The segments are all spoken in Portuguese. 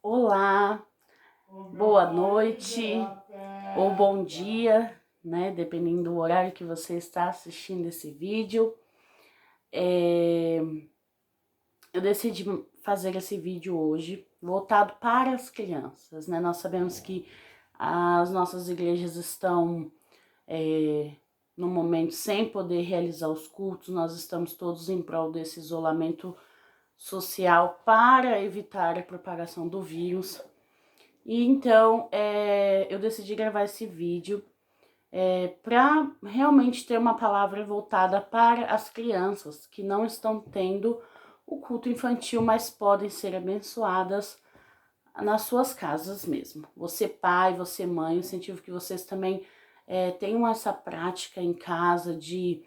Olá, boa noite ou bom dia, né? Dependendo do horário que você está assistindo esse vídeo. Eu decidi fazer esse vídeo hoje voltado para as crianças, né? Nós sabemos que as nossas igrejas estão no momento sem poder realizar os cultos, nós estamos todos em prol desse isolamento social para evitar a propagação do vírus. E então eu decidi gravar esse vídeo para realmente ter uma palavra voltada para as crianças que não estão tendo o culto infantil, mas podem ser abençoadas nas suas casas mesmo. Você pai, você mãe, incentivo que vocês também tenham essa prática em casa de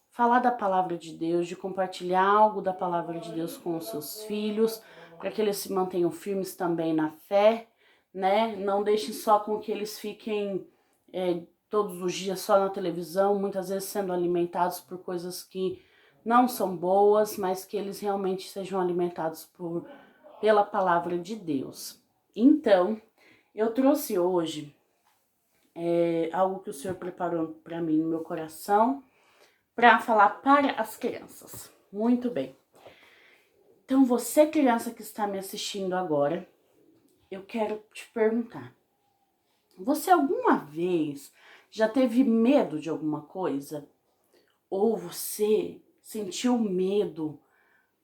falar da palavra de Deus, de compartilhar algo da palavra de Deus com os seus filhos, para que eles se mantenham firmes também na fé, né? Não deixem só com que eles fiquem todos os dias só na televisão, muitas vezes sendo alimentados por coisas que não são boas, mas que eles realmente sejam alimentados pela palavra de Deus. Então, eu trouxe hoje algo que o Senhor preparou para mim no meu coração, para falar para as crianças. Muito bem. Então, você criança que está me assistindo agora, eu quero te perguntar. Você alguma vez já teve medo de alguma coisa? Ou você sentiu medo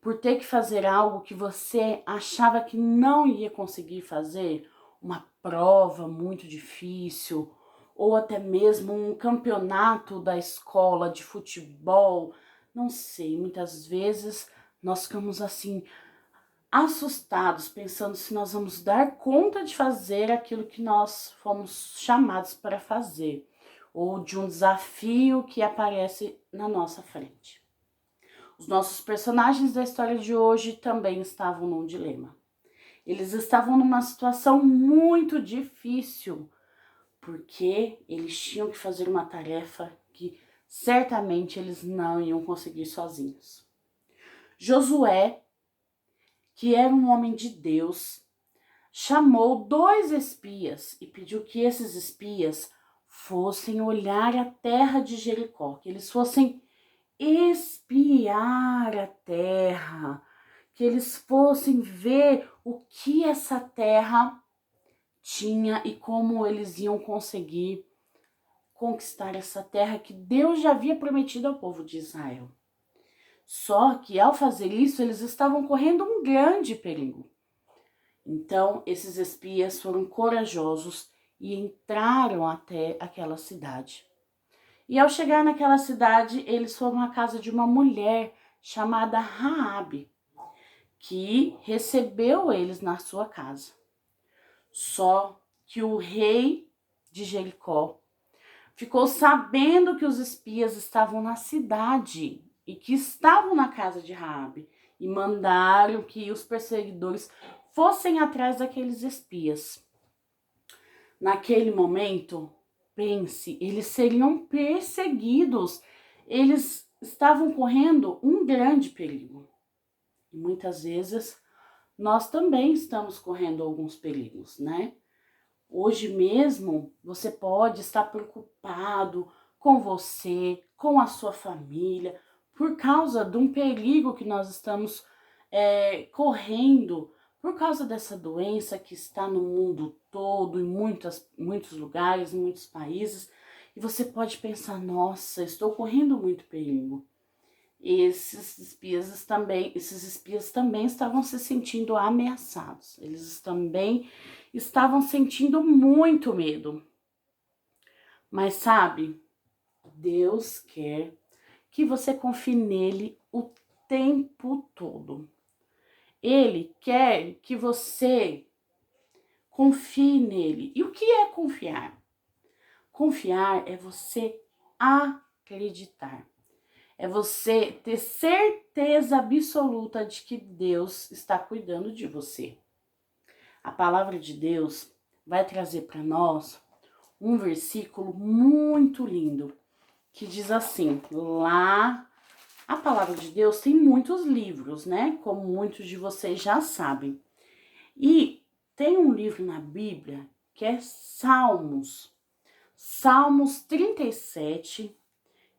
por ter que fazer algo que você achava que não ia conseguir fazer? Uma prova muito difícil, ou até mesmo um campeonato da escola de futebol, não sei, muitas vezes nós ficamos assim, assustados, pensando se nós vamos dar conta de fazer aquilo que nós fomos chamados para fazer, ou de um desafio que aparece na nossa frente. Os nossos personagens da história de hoje também estavam num dilema. Eles estavam numa situação muito difícil, porque eles tinham que fazer uma tarefa que certamente eles não iam conseguir sozinhos. Josué, que era um homem de Deus, chamou 2 espias e pediu que esses espias fossem olhar a terra de Jericó, que eles fossem espiar a terra, que eles fossem ver o que essa terra tinha e como eles iam conseguir conquistar essa terra que Deus já havia prometido ao povo de Israel. Só que ao fazer isso, eles estavam correndo um grande perigo. Então, esses espias foram corajosos e entraram até aquela cidade. E ao chegar naquela cidade, eles foram à casa de uma mulher chamada Raabe, que recebeu eles na sua casa. Só que o rei de Jericó ficou sabendo que os espias estavam na cidade e que estavam na casa de Raabe e mandaram que os perseguidores fossem atrás daqueles espias. Naquele momento, pense, eles seriam perseguidos, eles estavam correndo um grande perigo. E muitas vezes nós também estamos correndo alguns perigos, né? Hoje mesmo você pode estar preocupado com você, com a sua família, por causa de um perigo que nós estamos correndo, por causa dessa doença que está no mundo todo, em muitos lugares, em muitos países. E você pode pensar, nossa, estou correndo muito perigo. Esses espias também estavam se sentindo ameaçados. Eles também estavam sentindo muito medo. Mas sabe, Deus quer que você confie nele o tempo todo. Ele quer que você confie nele. E o que é confiar? Confiar é você acreditar. É você ter certeza absoluta de que Deus está cuidando de você. A palavra de Deus vai trazer para nós um versículo muito lindo, que diz assim, lá, a palavra de Deus tem muitos livros, né? Como muitos de vocês já sabem. E tem um livro na Bíblia que é Salmos. Salmos 37,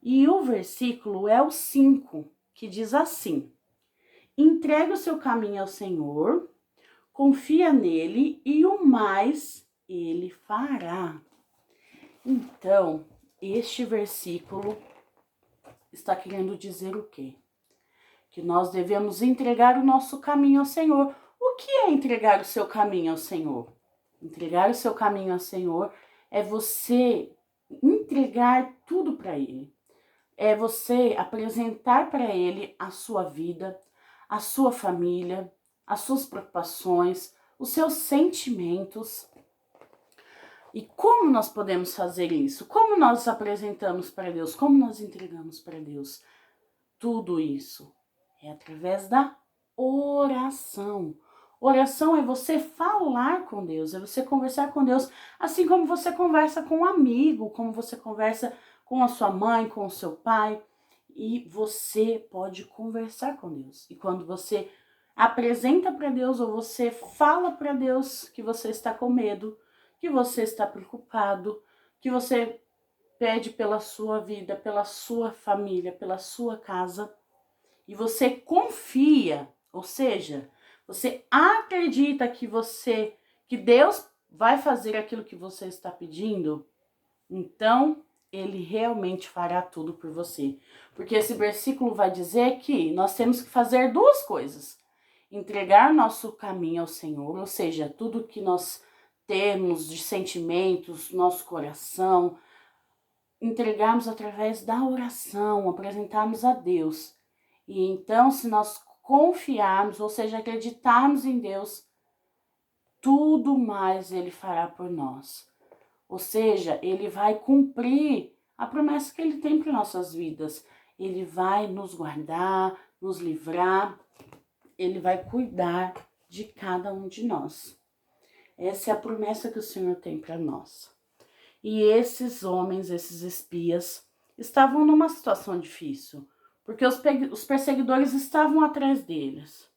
e o versículo é o 5, que diz assim: entrega o seu caminho ao Senhor, confia nele e o mais ele fará. Então, este versículo está querendo dizer o quê? Que nós devemos entregar o nosso caminho ao Senhor. O que é entregar o seu caminho ao Senhor? Entregar o seu caminho ao Senhor é você entregar tudo para Ele. É você apresentar para Ele a sua vida, a sua família, as suas preocupações, os seus sentimentos. E como nós podemos fazer isso? Como nós apresentamos para Deus? Como nós entregamos para Deus? Tudo isso é através da oração. Oração é você falar com Deus, é você conversar com Deus, assim como você conversa com um amigo, como você conversa com a sua mãe, com o seu pai. E você pode conversar com Deus. E quando você apresenta para Deus ou você fala para Deus que você está com medo, que você está preocupado, que você pede pela sua vida, pela sua família, pela sua casa, e você confia, ou seja, você acredita que Deus vai fazer aquilo que você está pedindo, então Ele realmente fará tudo por você. Porque esse versículo vai dizer que nós temos que fazer duas coisas: entregar nosso caminho ao Senhor, ou seja, tudo que nós temos de sentimentos, nosso coração, entregarmos através da oração, apresentarmos a Deus. E então, se nós confiarmos, ou seja, acreditarmos em Deus, tudo mais Ele fará por nós. Ou seja, Ele vai cumprir a promessa que Ele tem para nossas vidas. Ele vai nos guardar, nos livrar, Ele vai cuidar de cada um de nós. Essa é a promessa que o Senhor tem para nós. E esses homens, esses espias, estavam numa situação difícil, porque os perseguidores estavam atrás deles.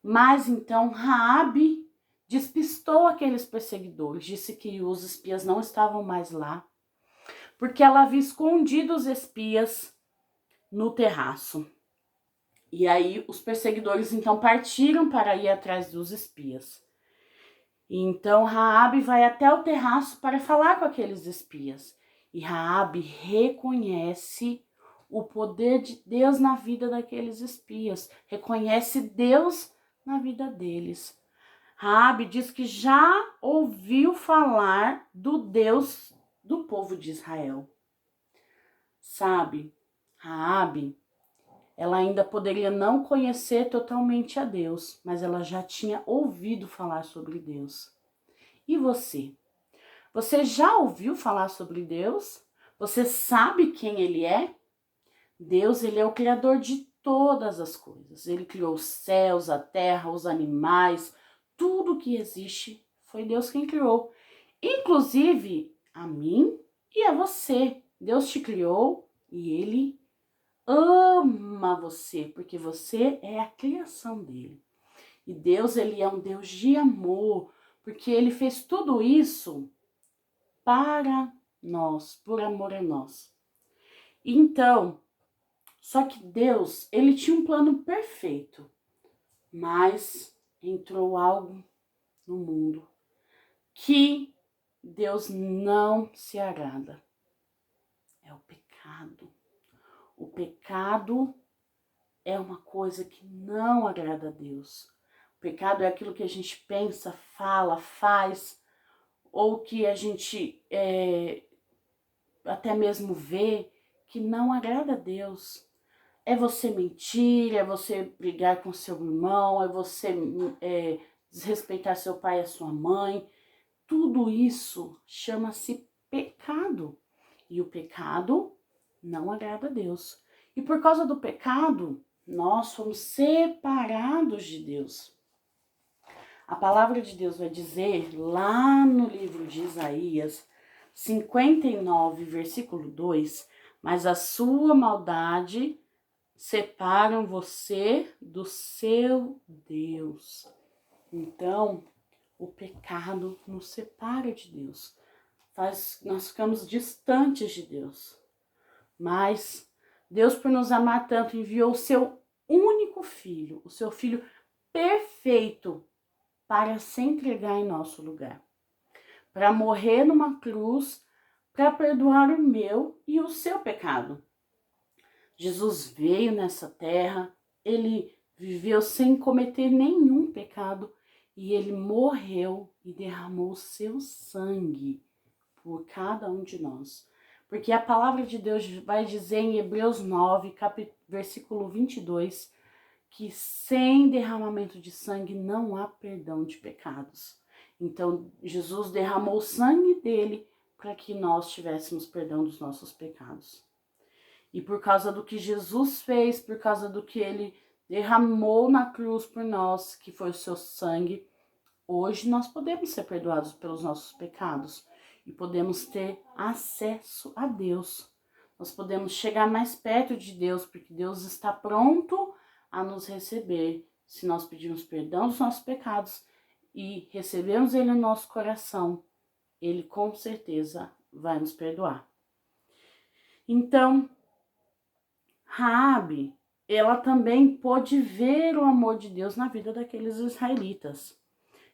Mas então Raabe despistou aqueles perseguidores, disse que os espias não estavam mais lá, porque ela havia escondido os espias no terraço. E aí os perseguidores então partiram para ir atrás dos espias. E então Raabe vai até o terraço para falar com aqueles espias. E Raabe reconhece o poder de Deus na vida daqueles espias, reconhece Deus na vida deles. Raabe diz que já ouviu falar do Deus do povo de Israel. Sabe, Raabe, ela ainda poderia não conhecer totalmente a Deus, mas ela já tinha ouvido falar sobre Deus. E você? Você já ouviu falar sobre Deus? Você sabe quem Ele é? Deus, Ele é o Criador de todas as coisas. Ele criou os céus, a terra, os animais, tudo que existe foi Deus quem criou. Inclusive a mim e a você. Deus te criou e Ele ama você, porque você é a criação dele. E Deus, Ele é um Deus de amor, porque Ele fez tudo isso para nós, por amor a nós. Então, só que Deus, Ele tinha um plano perfeito, mas entrou algo no mundo que Deus não se agrada. É o pecado. O pecado é uma coisa que não agrada a Deus. O pecado é aquilo que a gente pensa, fala, faz, ou que a gente até mesmo vê que não agrada a Deus. É você mentir, é você brigar com seu irmão, é você desrespeitar seu pai e a sua mãe. Tudo isso chama-se pecado. E o pecado não agrada a Deus. E por causa do pecado, nós fomos separados de Deus. A palavra de Deus vai dizer lá no livro de Isaías 59, versículo 2, mas a sua maldade separam você do seu Deus. Então, O pecado nos separa de Deus, nós ficamos distantes de Deus. Mas Deus, por nos amar tanto, enviou o seu único filho, o seu filho perfeito, para se entregar em nosso lugar, para morrer numa cruz, para perdoar o meu e o seu pecado. Jesus veio nessa terra, ele viveu sem cometer nenhum pecado e ele morreu e derramou o seu sangue por cada um de nós. Porque a palavra de Deus vai dizer em Hebreus 9, versículo 22, que sem derramamento de sangue não há perdão de pecados. Então, Jesus derramou o sangue dele para que nós tivéssemos perdão dos nossos pecados. E por causa do que Jesus fez, por causa do que ele derramou na cruz por nós, que foi o seu sangue, hoje nós podemos ser perdoados pelos nossos pecados e podemos ter acesso a Deus. Nós podemos chegar mais perto de Deus, porque Deus está pronto a nos receber se nós pedirmos perdão dos nossos pecados e recebemos Ele no nosso coração. Ele com certeza vai nos perdoar. Então, Raabe, ela também pôde ver o amor de Deus na vida daqueles israelitas.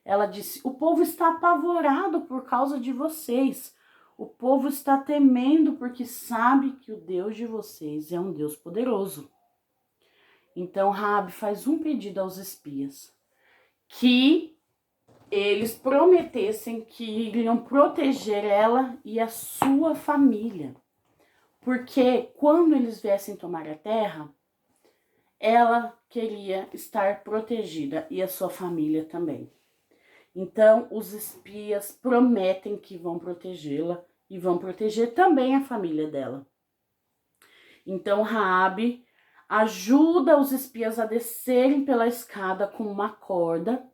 Ela disse: o povo está apavorado por causa de vocês. O povo está temendo porque sabe que o Deus de vocês é um Deus poderoso. Então Raabe faz um pedido aos espias, que eles prometessem que iriam proteger ela e a sua família. Porque quando eles viessem tomar a terra, ela queria estar protegida e a sua família também. Então, os espias prometem que vão protegê-la e vão proteger também a família dela. Então, Raabe ajuda os espias a descerem pela escada com uma corda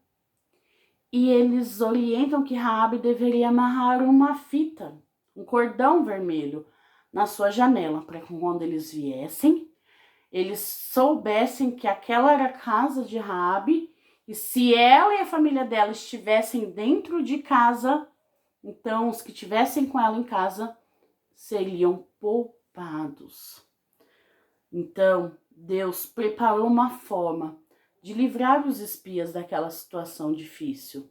e eles orientam que Raabe deveria amarrar uma fita, um cordão vermelho, na sua janela, para que quando eles viessem, eles soubessem que aquela era a casa de Raabe. E se ela e a família dela estivessem dentro de casa, então os que estivessem com ela em casa seriam poupados. Então, Deus preparou uma forma de livrar os espias daquela situação difícil.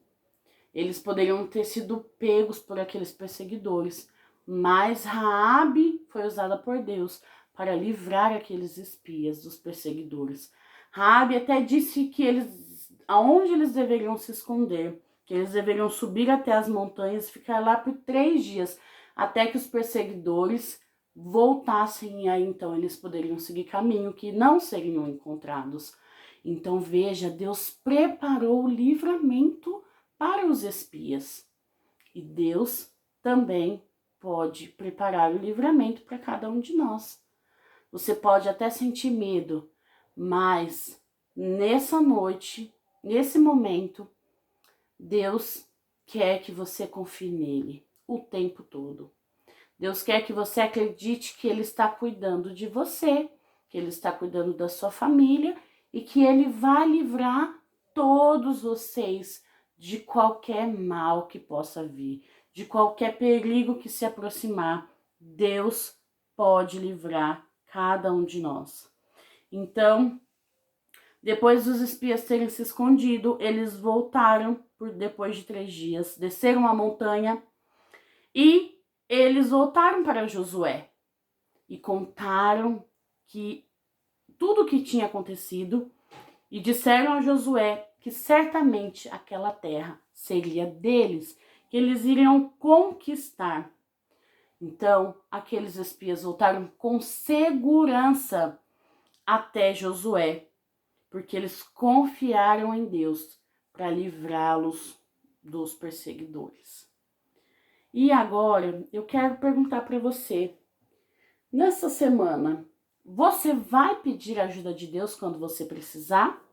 Eles poderiam ter sido pegos por aqueles perseguidores, mas Raabe foi usada por Deus para livrar aqueles espias dos perseguidores. Raabe até disse que aonde eles deveriam se esconder, que eles deveriam subir até as montanhas e ficar lá por 3 dias, até que os perseguidores voltassem e aí então eles poderiam seguir caminho, que não seriam encontrados. Então veja, Deus preparou o livramento para os espias e Deus também pode preparar o livramento para cada um de nós. Você pode até sentir medo, mas nessa noite, nesse momento, Deus quer que você confie nele o tempo todo. Deus quer que você acredite que Ele está cuidando de você, que Ele está cuidando da sua família e que Ele vai livrar todos vocês de qualquer mal que possa vir, de qualquer perigo que se aproximar. Deus pode livrar cada um de nós. Então, depois dos espias terem se escondido, eles voltaram depois de 3 dias, desceram a montanha e eles voltaram para Josué e contaram que tudo o que tinha acontecido e disseram a Josué que certamente aquela terra seria deles, que eles iriam conquistar. Então, aqueles espias voltaram com segurança até Josué, porque eles confiaram em Deus para livrá-los dos perseguidores. E agora, eu quero perguntar para você, nessa semana, você vai pedir a ajuda de Deus quando você precisar?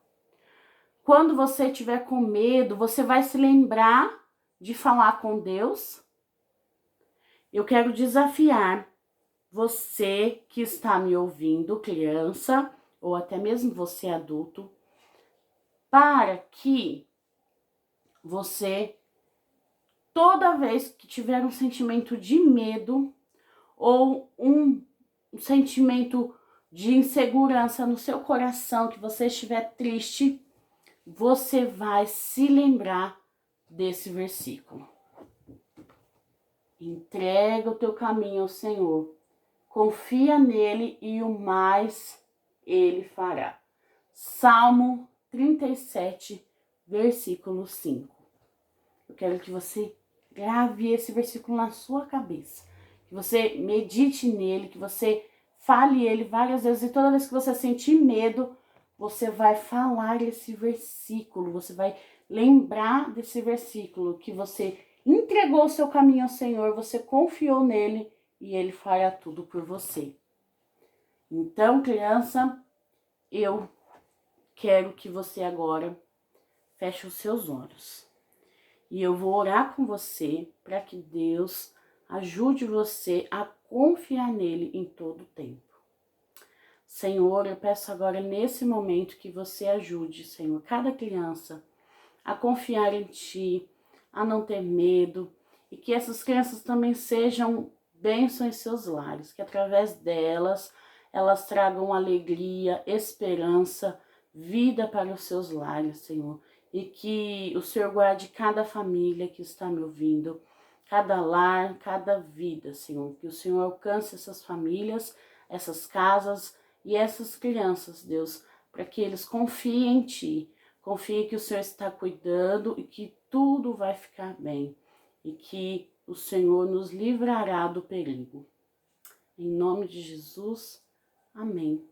Quando você estiver com medo, você vai se lembrar de falar com Deus? Eu quero desafiar você que está me ouvindo, criança, ou até mesmo você adulto, para que você, toda vez que tiver um sentimento de medo ou um sentimento de insegurança no seu coração, que você estiver triste, você vai se lembrar desse versículo. Entrega o teu caminho ao Senhor, confia nele e o mais ele fará. Salmo 37, versículo 5. Eu quero que você grave esse versículo na sua cabeça, que você medite nele, que você fale ele várias vezes, e toda vez que você sentir medo, você vai falar esse versículo, você vai lembrar desse versículo, que você entregou o seu caminho ao Senhor, você confiou nele e ele fará tudo por você. Então, criança, eu quero que você agora feche os seus olhos. E eu vou orar com você para que Deus ajude você a confiar nele em todo o tempo. Senhor, eu peço agora nesse momento que você ajude, Senhor, cada criança a confiar em Ti, a não ter medo, e que essas crianças também sejam bênçãos em seus lares, que através delas, elas tragam alegria, esperança, vida para os seus lares, Senhor, e que o Senhor guarde cada família que está me ouvindo, cada lar, cada vida, Senhor, que o Senhor alcance essas famílias, essas casas e essas crianças, Deus, para que eles confiem em Ti, confiem que o Senhor está cuidando e que tudo vai ficar bem e que o Senhor nos livrará do perigo. Em nome de Jesus, amém.